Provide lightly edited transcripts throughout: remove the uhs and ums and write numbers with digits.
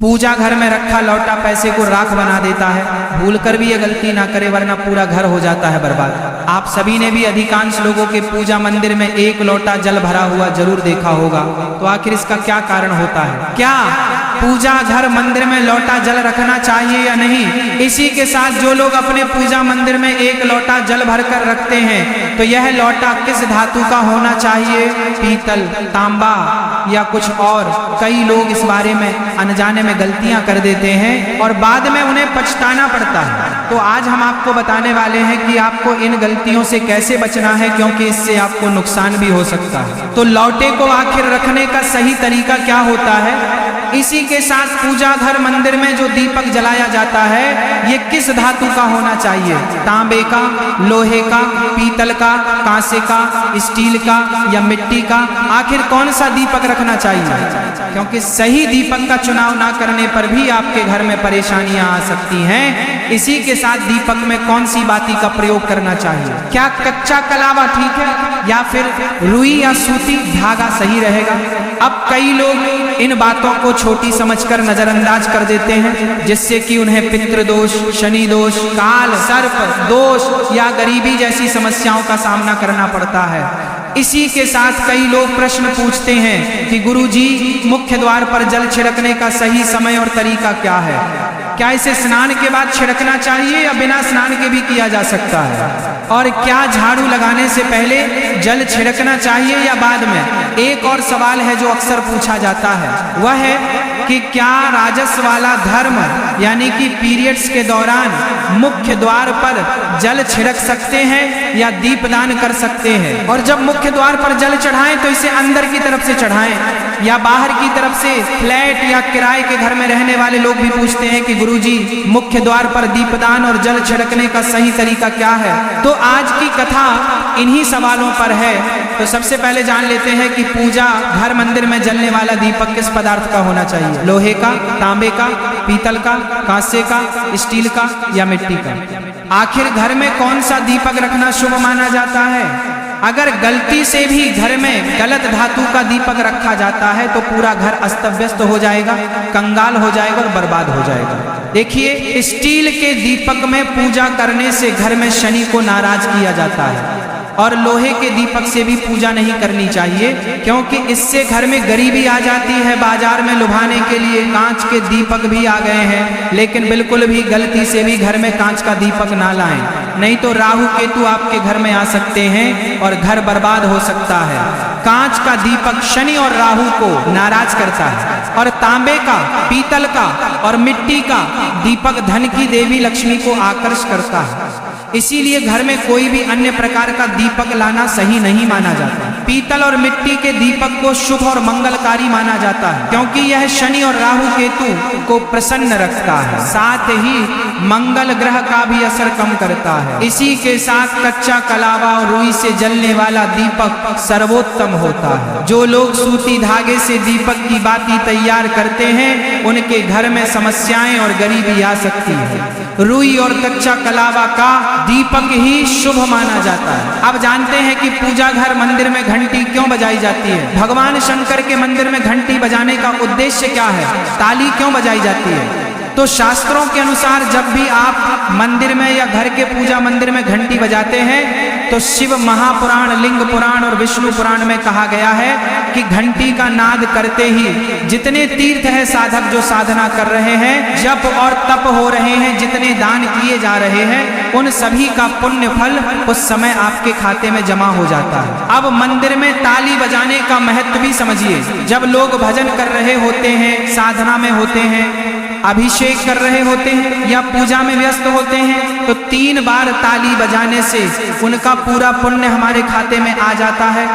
पूजा घर में रखा लौटा पैसे को राख बना देता है। भूल कर भी ये गलती ना करे वरना पूरा घर हो जाता है बर्बाद। आप सभी ने भी अधिकांश लोगों के पूजा मंदिर में एक लोटा जल भरा हुआ जरूर देखा होगा। तो आखिर इसका क्या कारण होता है? क्या पूजा घर मंदिर में लोटा जल रखना चाहिए या नहीं? इसी के साथ जो लोग अपने पूजा मंदिर में एक लोटा जल भरकर रखते हैं तो यह लोटा किस धातु का होना चाहिए? पीतल, तांबा या कुछ और? कई लोग इस बारे में अनजाने में गलतियां कर देते हैं और बाद में उन्हें पछताना पड़ता है। तो आज हम आपको बताने वाले हैं कि आपको इन गलतियों से कैसे बचना है, क्योंकि इससे आपको नुकसान भी हो सकता है। तो लौटे को आखिर रखने का सही तरीका क्या होता है? इसी के साथ पूजा घर मंदिर में जो दीपक जलाया जाता है ये किस धातु का होना चाहिए? तांबे का, लोहे का, पीतल का, कांसे का, स्टील का या मिट्टी का? आखिर कौन सा दीपक रखना चाहिए? क्योंकि सही दीपक का चुनाव ना करने पर भी आपके घर में परेशानियां आ सकती हैं। इसी के साथ दीपक में कौन सी बाती का प्रयोग करना चाहिए? क्या कच्चा कलावा ठीक है या फिर रुई या सूती धागा सही रहेगा? अब कई लोग इन बातों को छोटी समझकर नजरअंदाज कर देते हैं, जिससे कि उन्हें पितृदोष, शनि दोष, काल सर्प दोष या गरीबी जैसी समस्याओं का सामना करना पड़ता है। इसी के साथ कई लोग प्रश्न पूछते हैं कि गुरुजी, मुख्य द्वार पर जल छिड़कने का सही समय और तरीका क्या है? क्या इसे स्नान के बाद छिड़कना चाहिए या बिना स्नान के भी किया जा सकता है? और क्या झाड़ू लगाने से पहले जल छिड़कना चाहिए या बाद में? एक और सवाल है जो अक्सर पूछा जाता है, वह है कि क्या राजस वाला धर्म यानी कि पीरियड्स के दौरान मुख्य द्वार पर जल छिड़क सकते हैं या दीपदान कर सकते हैं? और जब मुख्य द्वार पर जल चढ़ाएं तो इसे अंदर की तरफ से चढ़ाएं या बाहर की तरफ से? फ्लैट या किराए के घर में रहने वाले लोग भी पूछते हैं कि गुरुजी, मुख्य द्वार पर दीपदान और जल छिड़कने का सही तरीका क्या है? तो आज की कथा इन्हीं सवालों पर है। तो सबसे पहले जान लेते हैं कि पूजा घर मंदिर में जलने वाला दीपक किस पदार्थ का होना चाहिए? लोहे का, तांबे का, पीतल का, कांसे का, स्टील का या मिट्टी का? आखिर घर में कौन सा दीपक रखना शुभ माना जाता है? अगर गलती से भी घर में गलत धातु का दीपक रखा जाता है तो पूरा घर अस्त व्यस्त हो जाएगा, कंगाल हो जाएगा और बर्बाद हो जाएगा। देखिए, स्टील के दीपक में पूजा करने से घर में शनि को नाराज किया जाता है और लोहे के दीपक से भी पूजा नहीं करनी चाहिए, क्योंकि इससे घर में गरीबी आ जाती है। बाजार में लुभाने के लिए कांच के दीपक भी आ गए हैं, लेकिन बिल्कुल भी गलती से भी घर में कांच का दीपक ना लाएं, नहीं तो राहु केतु आपके घर में आ सकते हैं और घर बर्बाद हो सकता है। कांच का दीपक शनि और राहु को नाराज करता है और तांबे का, पीतल का और मिट्टी का दीपक धन की देवी लक्ष्मी को आकर्षित करता है। इसीलिए घर में कोई भी अन्य प्रकार का दीपक लाना सही नहीं माना जाता। पीतल और मिट्टी के दीपक को शुभ और मंगलकारी माना जाता है, क्योंकि यह शनि और राहु केतु को प्रसन्न रखता है, साथ ही मंगल ग्रह का भी असर कम करता है। इसी के साथ कच्चा कलावा और रुई से जलने वाला दीपक सर्वोत्तम होता है। जो लोग सूती धागे से दीपक की बाती तैयार करते हैं उनके घर में समस्याएं और गरीबी आ सकती है। रुई और कच्चा कलावा का दीपक ही शुभ माना जाता है। अब जानते हैं कि पूजा घर मंदिर में घंटी क्यों बजाई जाती है? भगवान शंकर के मंदिर में घंटी बजाने का उद्देश्य क्या है? ताली क्यों बजाई जाती है? तो शास्त्रों के अनुसार जब भी आप मंदिर में या घर के पूजा मंदिर में घंटी बजाते हैं तो शिव महापुराण, लिंग पुराण और विष्णु पुराण में कहा गया है कि घंटी का नाद करते ही जितने तीर्थ है साधक जो साधना कर रहे हैं, जप और तप हो रहे हैं, जितने दान किए जा रहे हैं, उन सभी का पुण्य फल उस समय आपके खाते में जमा हो जाता है। अब मंदिर में ताली बजाने का महत्व भी समझिए। जब लोग भजन कर रहे होते हैं, साधना में होते हैं, अभिषेक कर रहे होते हैं या पूजा में व्यस्त होते हैं, तो 3 बार ताली बजाने से उनका पूरा पुण्य हमारे खाते में आ जाता है,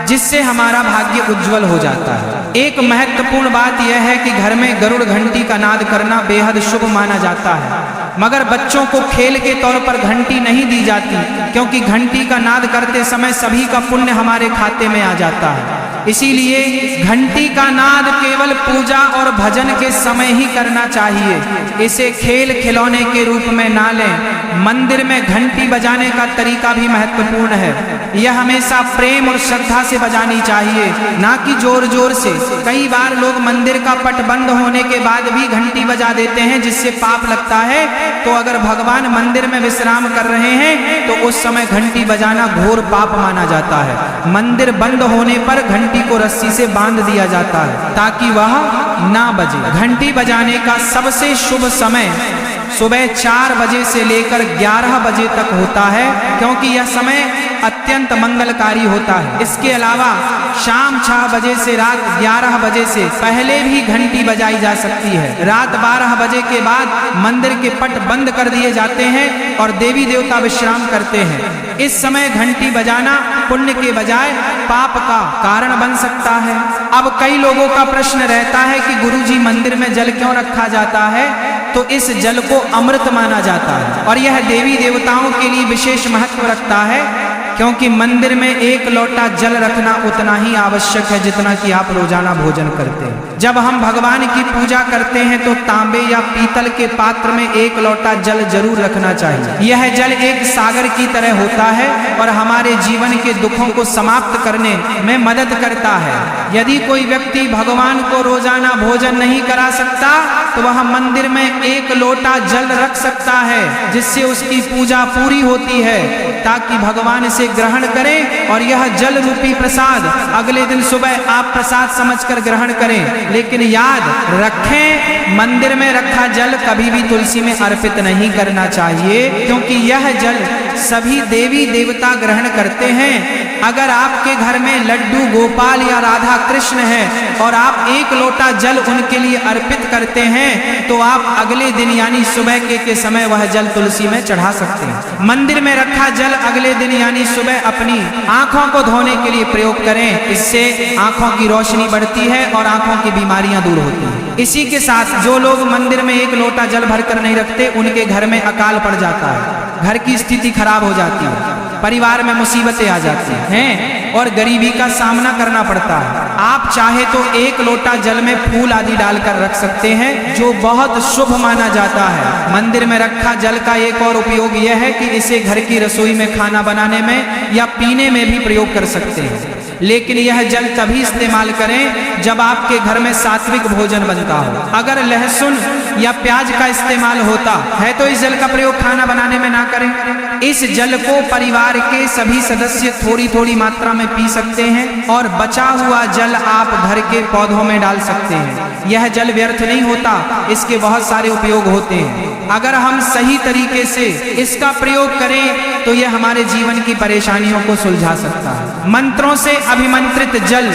जिससे हमारा भाग्य उज्जवल हो जाता है। एक महत्वपूर्ण बात यह है कि घर में गरुड़ घंटी का नाद करना बेहद शुभ माना जाता है, मगर बच्चों को खेल के तौर पर घंटी नहीं दी जाती, क्योंकि घंटी का नाद करते समय सभी का पुण्य हमारे खाते में आ जाता है। इसीलिए घंटी का नाद केवल पूजा और भजन के समय ही करना चाहिए। इसे खेल खिलौने के रूप में ना लें। मंदिर में घंटी बजाने का तरीका भी महत्वपूर्ण है। यह हमेशा प्रेम और श्रद्धा से बजानी चाहिए, ना कि जोर जोर से। कई बार लोग मंदिर का पट बंद होने के बाद भी घंटी बजा देते हैं, जिससे पाप लगता है। तो अगर भगवान मंदिर में विश्राम कर रहे हैं तो उस समय घंटी बजाना घोर पाप माना जाता है। मंदिर बंद होने पर घंटी को रस्सी से बांध दिया जाता है ताकि वह ना बजे। घंटी बजाने का सबसे शुभ समय सुबह 4 बजे से लेकर 11 बजे तक होता है, क्योंकि यह समय अत्यंत मंगलकारी होता है। इसके अलावा शाम 6 बजे से रात 11 बजे से पहले भी घंटी बजाई जा सकती है। रात 12 बजे के बाद मंदिर के पट बंद कर दिए जाते हैं और देवी देवता विश्राम करते हैं। इस समय घंटी बजाना पुण्य के बजाय पाप का कारण बन सकता है। अब कई लोगों का प्रश्न रहता है कि गुरुजी मंदिर में जल क्यों रखा जाता है? तो इस जल को अमृत माना जाता है और यह देवी देवताओं के लिए विशेष महत्व रखता है, क्योंकि मंदिर में 1 लोटा जल रखना उतना ही आवश्यक है जितना कि आप रोजाना भोजन करते हैं। जब हम भगवान की पूजा करते हैं तो तांबे या पीतल के पात्र में 1 लोटा जल जरूर रखना चाहिए। यह जल एक सागर की तरह होता है और हमारे जीवन के दुखों को समाप्त करने में मदद करता है। यदि कोई व्यक्ति भगवान को रोजाना भोजन नहीं करा सकता तो वह मंदिर में 1 लोटा जल रख सकता है, जिससे उसकी पूजा पूरी होती है, ताकि भगवान इसे ग्रहण करें और यह जल रूपी प्रसाद अगले दिन सुबह आप प्रसाद समझकर ग्रहण करें। लेकिन याद रखें, मंदिर में रखा जल कभी भी तुलसी में अर्पित नहीं करना चाहिए, क्योंकि यह जल सभी देवी देवता ग्रहण करते हैं। अगर आपके घर में लड्डू गोपाल या राधा कृष्ण है और आप 1 लोटा जल उनके लिए अर्पित करते हैं तो आप अगले दिन यानी सुबह के समय वह जल तुलसी में चढ़ा सकते हैं। मंदिर में रखा जल अगले दिन यानी सुबह अपनी आंखों को धोने के लिए प्रयोग करें। इससे आंखों की रोशनी बढ़ती है और आंखों की बीमारियां दूर होती हैं। इसी के साथ जो लोग मंदिर में 1 लोटा जल भरकर नहीं रखते, उनके घर में अकाल पड़ जाता है, घर की स्थिति खराब हो जाती है, परिवार में मुसीबतें आ जाती हैं और गरीबी का सामना करना पड़ता है। आप चाहे तो 1 लोटा जल में फूल आदि डालकर रख सकते हैं, जो बहुत शुभ माना जाता है। मंदिर में रखा जल का एक और उपयोग यह है कि इसे घर की रसोई में खाना बनाने में या पीने में भी प्रयोग कर सकते हैं। लेकिन यह जल तभी इस्तेमाल करें जब आपके घर में सात्विक भोजन बनता हो। अगर लहसुन या प्याज का इस्तेमाल होता है तो इस जल का प्रयोग खाना बनाने में ना करें। इस जल को परिवार के सभी सदस्य थोड़ी थोड़ी मात्रा में पी सकते हैं और बचा हुआ जल आप घर के पौधों में डाल सकते हैं। यह जल व्यर्थ नहीं होता, इसके बहुत सारे उपयोग होते हैं। अगर हम सही तरीके से इसका प्रयोग करें तो यह हमारे जीवन की परेशानियों को सुलझा सकता है। मंत्रों से अभिमंत्रित जल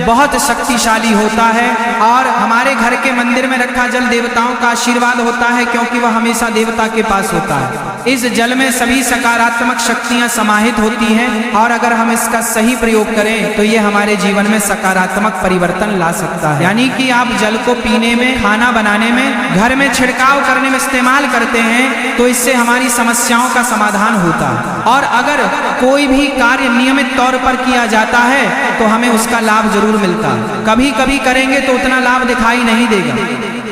बहुत शक्तिशाली होता है और हमारे घर के मंदिर में रखा जल देवताओं का आशीर्वाद होता है, क्योंकि वह हमेशा देवता के पास होता है। इस जल में सभी सकारात्मक शक्तियां समाहित होती हैं और अगर हम इसका सही प्रयोग करें तो यह हमारे जीवन में सकारात्मक परिवर्तन ला सकता है। यानी कि आप जल को पीने में, खाना बनाने में, घर में छिड़काव करने में इस्तेमाल करते हैं तो इससे हमारी समस्याओं का समाधान होता है। और अगर कोई भी कार्य नियमित तौर पर किया जाता है तो हमें उसका लाभ जरूर मिलता है। कभी कभी करेंगे तो उतना लाभ दिखाई नहीं देगा,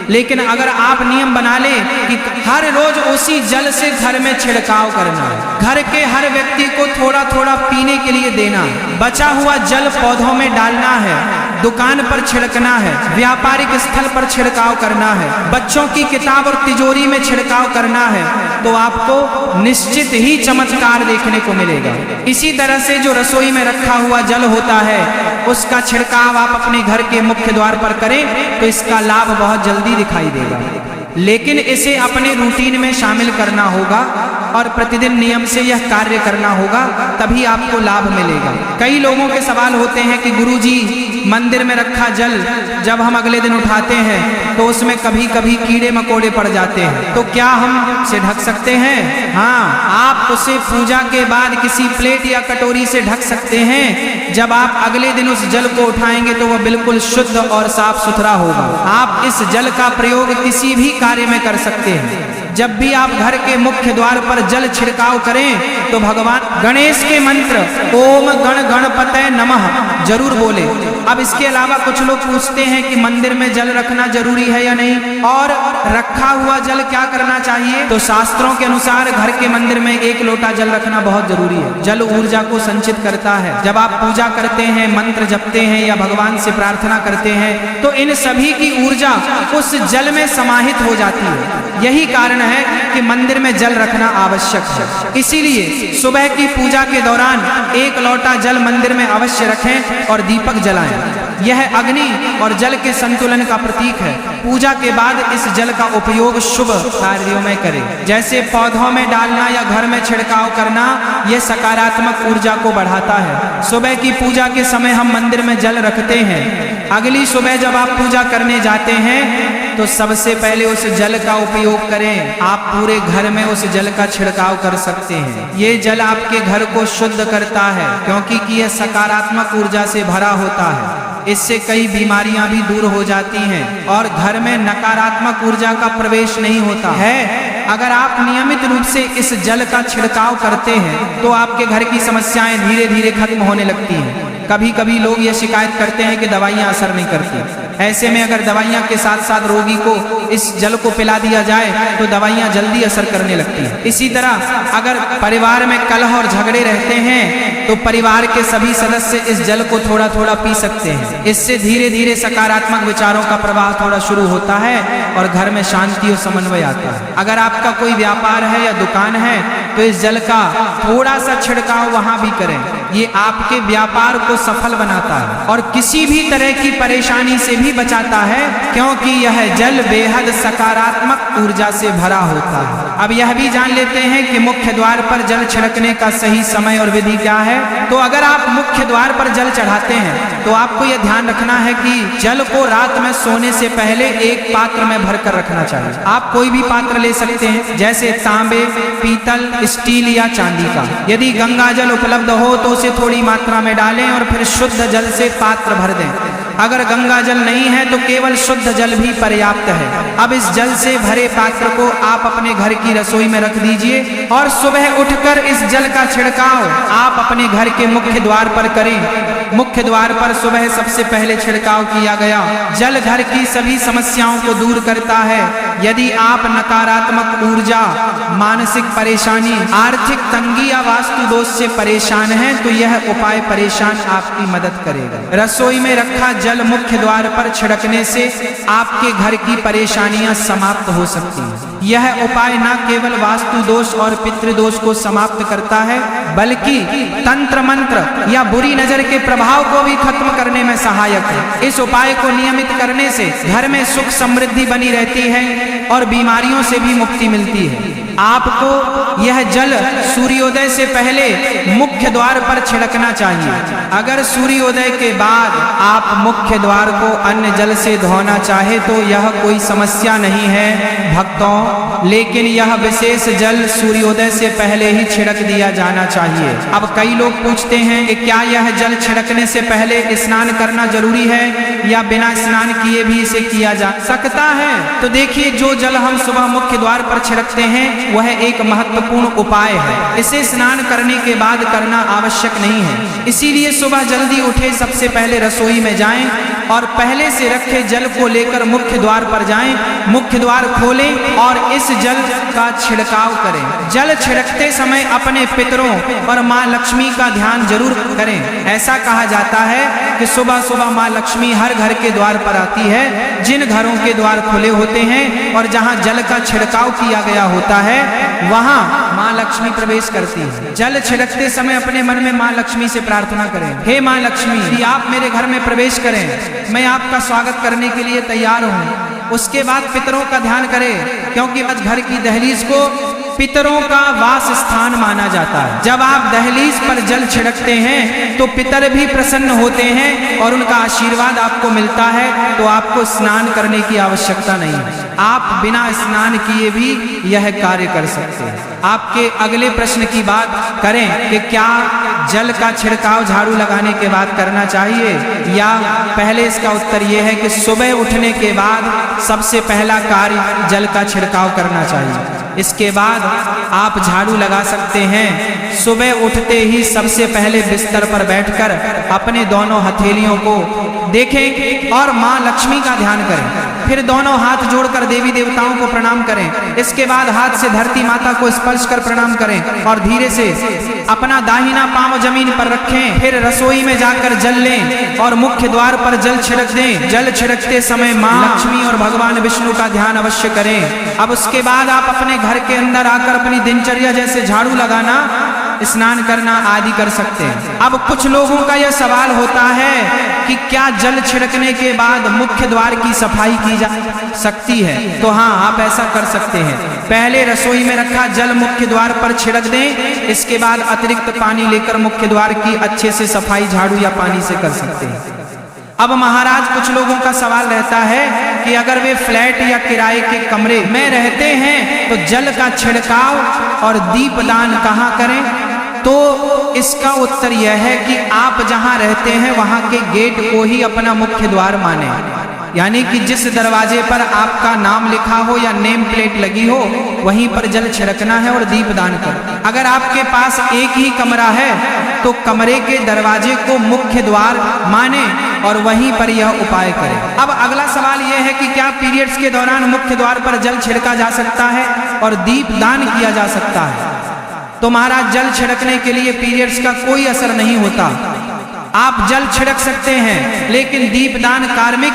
लेकिन अगर आप नियम बना लें कि हर रोज उसी जल से घर में छिड़काव करना है, घर के हर व्यक्ति को थोड़ा थोड़ा पीने के लिए देना है, बचा हुआ जल पौधों में डालना है, दुकान पर छिड़कना है, व्यापारिक स्थल पर छिड़काव करना है, बच्चों की किताब और तिजोरी में छिड़काव करना है, तो आपको निश्चित ही चमत्कार देखने को मिलेगा। इसी तरह से जो रसोई में रखा हुआ जल होता है उसका छिड़काव आप अपने घर के मुख्य द्वार पर करें तो इसका लाभ बहुत जल्दी दिखाई देगा। लेकिन इसे अपने रूटीन में शामिल करना होगा और प्रतिदिन नियम से यह कार्य करना होगा, तभी आपको लाभ मिलेगा। कई लोगों के सवाल होते हैं कि गुरुजी मंदिर में रखा जल जब हम अगले दिन उठाते हैं तो उसमें कभी कभी कीड़े मकोड़े पड़ जाते हैं, तो क्या हम उसे ढक सकते हैं? हाँ, आप उसे पूजा के बाद किसी प्लेट या कटोरी से ढक सकते हैं। जब आप अगले दिन उस जल को उठाएंगे तो वह बिल्कुल शुद्ध और साफ सुथरा होगा। आप इस जल का प्रयोग किसी भी कार्य में कर सकते हैं। जब भी आप घर के मुख्य द्वार पर जल छिड़काव करें तो भगवान गणेश के मंत्र ओम गण गणपतये नमः जरूर बोले। अब इसके अलावा कुछ लोग पूछते हैं कि मंदिर में जल रखना जरूरी है या नहीं, और रखा हुआ जल क्या करना चाहिए। तो शास्त्रों के अनुसार घर के मंदिर में 1 लोटा जल रखना बहुत जरूरी है। जल ऊर्जा को संचित करता है। जब आप पूजा करते हैं, मंत्र जपते हैं या भगवान से प्रार्थना करते हैं तो इन सभी की ऊर्जा उस जल में समाहित हो जाती है। यही कारण है कि मंदिर में जल रखना आवश्यक है। इसीलिए सुबह की पूजा के दौरान 1 लोटा जल मंदिर में अवश्य रखें और दीपक जलाएं। यह अग्नि और जल के संतुलन का प्रतीक है। पूजा के बाद इस जल का उपयोग शुभ कार्यों में करें, जैसे पौधों में डालना या घर में छिड़काव करना। यह सकारात्मक ऊर्जा को बढ़ाता है। सुबह की पूजा के समय हम मंदिर में जल रखते हैं। अगली सुबह जब आप पूजा करने जाते हैं तो सबसे पहले उस जल का उपयोग करें। आप पूरे घर में उस जल का छिड़काव कर सकते हैं। ये जल आपके घर को शुद्ध करता है, क्योंकि यह सकारात्मक ऊर्जा से भरा होता है। इससे कई बीमारियां भी दूर हो जाती हैं और घर में नकारात्मक ऊर्जा का प्रवेश नहीं होता है। अगर आप नियमित रूप से इस जल का छिड़काव करते हैं तो आपके घर की समस्याएं धीरे धीरे खत्म होने लगती हैं। कभी कभी लोग ये शिकायत करते हैं कि दवाइयां असर नहीं करती। ऐसे में अगर दवाइयां के साथ साथ रोगी को इस जल को पिला दिया जाए तो दवाइयां जल्दी असर करने लगती हैं। इसी तरह अगर परिवार में कलह और झगड़े रहते हैं तो परिवार के सभी सदस्य इस जल को थोड़ा थोड़ा पी सकते हैं। इससे धीरे धीरे सकारात्मक विचारों का प्रवाह थोड़ा शुरू होता है और घर में शांति और समन्वय आता है। अगर आपका कोई व्यापार है या दुकान है तो इस जल का थोड़ा सा छिड़काव वहां भी करें। ये आपके व्यापार को सफल बनाता है और किसी भी तरह की परेशानी से भी बचाता है, क्योंकि यह जल बेहद सकारात्मक ऊर्जा से भरा होता है। अब यह भी जान लेते हैं कि मुख्य द्वार पर जल छिड़कने का सही समय और विधि क्या है। तो अगर आप मुख्य द्वार पर जल चढ़ाते हैं तो आपको यह ध्यान रखना है कि जल को रात में सोने से पहले एक पात्र में भरकर रखना चाहिए। आप कोई भी पात्र ले सकते हैं, जैसे तांबे, पीतल, स्टील या चांदी का। यदि गंगा जल उपलब्ध हो तो उसे थोड़ी मात्रा में डालें और फिर शुद्ध जल से पात्र भर दें। अगर गंगा जल नहीं है तो केवल शुद्ध जल भी पर्याप्त है। अब इस जल से भरे पात्र को आप अपने घर की रसोई में रख दीजिए और सुबह उठकर इस जल का छिड़काव आप अपने घर के मुख्य द्वार पर करें। मुख्य द्वार पर सुबह सबसे पहले छिड़काव किया गया जल घर की सभी समस्याओं को दूर करता है। यदि आप नकारात्मक ऊर्जा, मानसिक परेशानी, आर्थिक तंगी या वास्तु दोष से परेशान हैं तो यह उपाय परेशान आपकी मदद करेगा। रसोई में रखा जल मुख्य द्वार पर छिड़कने से आपके घर की परेशानियां समाप्त हो सकती हैं। यह उपाय न केवल वास्तु दोष और पितृदोष को समाप्त करता है, बल्कि तंत्र मंत्र या बुरी नजर के प्रभाव को भी खत्म करने में सहायक है। इस उपाय को नियमित करने से घर में सुख समृद्धि बनी रहती है और बीमारियों से भी मुक्ति मिलती है। आपको यह जल सूर्योदय से पहले मुख्य द्वार पर छिड़कना चाहिए। अगर सूर्योदय के बाद आप मुख्य द्वार को अन्य जल से धोना चाहे तो यह कोई समस्या नहीं है भक्तों, लेकिन यह विशेष जल सूर्योदय से पहले ही छिड़क दिया जाना चाहिए। अब कई लोग पूछते हैं कि क्या यह जल छिड़कने से पहले स्नान करना जरूरी है या बिना स्नान किए भी इसे किया जा सकता है। तो देखिए, जो जल हम सुबह मुख्य द्वार पर छिड़कते हैं वह एक महत्वपूर्ण उपाय है। इसे स्नान करने के बाद करना आवश्यक नहीं है। इसीलिए सुबह जल्दी उठे, सबसे पहले रसोई में जाएं और पहले से रखे जल को लेकर मुख्य द्वार पर जाएं। मुख्य द्वार खोलें और इस जल का छिड़काव करें। जल छिड़कते समय अपने पितरों और माँ लक्ष्मी का ध्यान जरूर करें। ऐसा कहा जाता है कि सुबह सुबह माँ लक्ष्मी हर घर के द्वार पर आती है। जिन घरों के द्वार खुले होते हैं और जहाँ जल का छिड़काव किया गया होता है वहां मां लक्ष्मी प्रवेश करती है। जल छिड़कते समय अपने मन में मां लक्ष्मी से प्रार्थना करें, हे मां लक्ष्मी, यदि आप मेरे घर में प्रवेश करें, मैं आपका स्वागत करने के लिए तैयार हूं। उसके बाद पितरों का ध्यान करें, क्योंकि आज घर की दहलीज को पितरों का वास स्थान माना जाता है। जब आप दहलीज पर जल छिड़कते हैं तो पितर भी प्रसन्न होते हैं और उनका आशीर्वाद आपको मिलता है। तो आपको स्नान करने की आवश्यकता नहीं है, आप बिना स्नान किए भी यह कार्य कर सकते हैं। आपके अगले प्रश्न की बात करें कि क्या जल का छिड़काव झाड़ू लगाने के बाद करना चाहिए या पहले। इसका उत्तर यह है कि सुबह उठने के बाद सबसे पहला कार्य जल का छिड़काव करना चाहिए। इसके बाद आप झाड़ू लगा सकते हैं। सुबह उठते ही सबसे पहले बिस्तर पर बैठकर अपने दोनों हथेलियों को देखें और माँ लक्ष्मी का ध्यान करें। फिर दोनों हाथ जोड़कर देवी देवताओं को प्रणाम करें। इसके बाद हाथ से धरती माता को स्पर्श कर प्रणाम करें और धीरे से अपना दाहिना पांव जमीन पर रखें। फिर रसोई में जाकर जल लें और मुख्य द्वार पर जल छिड़क दें। जल छिड़कते समय माँ लक्ष्मी और भगवान विष्णु का ध्यान अवश्य करें। अब उसके बाद आप अपने घर के अंदर आकर अपनी दिनचर्या जैसे झाड़ू लगाना, स्नान करना आदि कर सकते हैं। अब कुछ लोगों का यह सवाल होता है कि क्या जल छिड़कने के बाद मुख्य द्वार की सफाई की जा सकती है? तो हाँ, आप ऐसा कर सकते हैं। पहले रसोई में रखा जल मुख्य द्वार पर छिड़क दें। इसके बाद अतिरिक्त पानी लेकर मुख्य द्वार की अच्छे से सफाई झाड़ू या पानी से कर सकते हैं। अब महाराज, कुछ लोगों का सवाल रहता है कि अगर वे फ्लैट या किराए के कमरे में रहते हैं तो जल का छिड़काव और दीपदान कहाँ करें? तो इसका उत्तर यह है कि आप जहां रहते हैं वहां के गेट को ही अपना मुख्य द्वार माने। यानी कि जिस दरवाजे पर आपका नाम लिखा हो या नेम प्लेट लगी हो वहीं पर जल छिड़कना है और दीपदान कर। अगर आपके पास एक ही कमरा है तो कमरे के दरवाजे को मुख्य द्वार माने और वहीं पर यह उपाय करें। अब अगला सवाल यह है कि क्या पीरियड्स के दौरान मुख्य द्वार पर जल छिड़का जा सकता है और दीपदान किया जा सकता है? तो महाराज, जल छिड़कने के लिए पीरियड्स का कोई असर नहीं होता। आप जल छिड़क सकते हैं, लेकिन दीपदान कार्मिक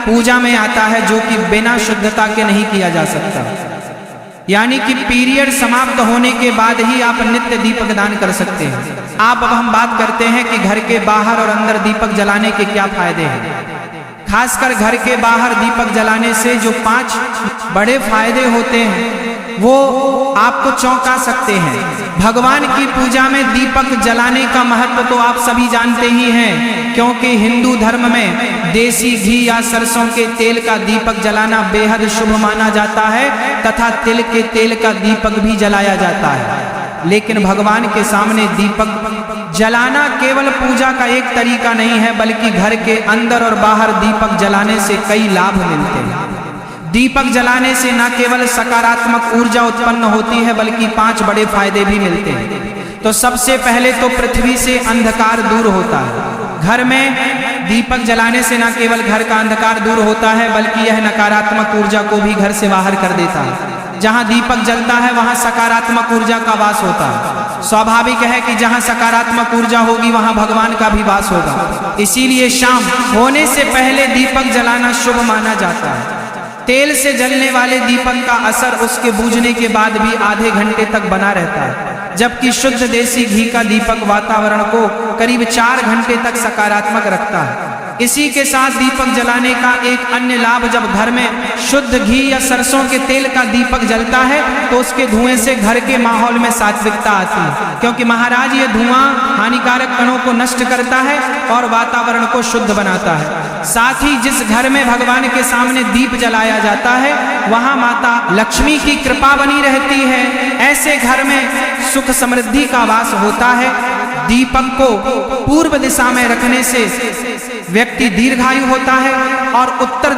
पूजा में आता है जो कि बिना शुद्धता के नहीं किया जा सकता। यानी कि पीरियड समाप्त होने के बाद ही आप नित्य दीपक दान कर सकते हैं। अब हम बात करते हैं कि घर के बाहर और अंदर दीपक जलाने के क्या फायदे हैं। खासकर घर के बाहर दीपक जलाने से जो 5 बड़े फायदे होते हैं वो आपको चौंका सकते हैं। भगवान की पूजा में दीपक जलाने का महत्व तो आप सभी जानते ही हैं, क्योंकि हिंदू धर्म में देसी घी या सरसों के तेल का दीपक जलाना बेहद शुभ माना जाता है तथा तिल के तेल का दीपक भी जलाया जाता है। लेकिन भगवान के सामने दीपक जलाना केवल पूजा का एक तरीका नहीं है, बल्कि घर के अंदर और बाहर दीपक जलाने से कई लाभ मिलते हैं। दीपक जलाने से न केवल सकारात्मक ऊर्जा उत्पन्न होती है बल्कि 5 बड़े फायदे भी मिलते हैं। तो सबसे पहले तो पृथ्वी से अंधकार दूर होता है। घर में दीपक जलाने से न केवल घर का अंधकार दूर होता है बल्कि यह नकारात्मक ऊर्जा को भी घर से बाहर कर देता है। जहां दीपक जलता है वहां सकारात्मक ऊर्जा का वास होता है। स्वाभाविक है कि जहां सकारात्मक ऊर्जा होगी वहां भगवान का भी वास होगा। इसीलिए शाम होने से पहले दीपक जलाना शुभ माना जाता है। तेल से जलने वाले दीपक का असर उसके बूझने के बाद भी आधे घंटे तक बना रहता है, जबकि शुद्ध देसी घी का दीपक वातावरण को करीब 4 घंटे तक सकारात्मक रखता है। इसी के साथ दीपक जलाने का एक अन्य लाभ, जब घर में शुद्ध घी या सरसों के तेल का दीपक जलता है तो उसके धुएं से घर के माहौल में सात्विकता आती है, क्योंकि महाराज ये धुआं हानिकारक कणों को नष्ट करता है और वातावरण को शुद्ध बनाता है। साथ ही जिस घर में भगवान के सामने दीप जलाया जाता है वहां माता लक्ष्मी की कृपा बनी रहती है। ऐसे घर में सुख समृद्धि का वास होता है। दीपक को पूर्व दिशा में रखने से व्यक्ति दीर्घायु होता है और उत्तर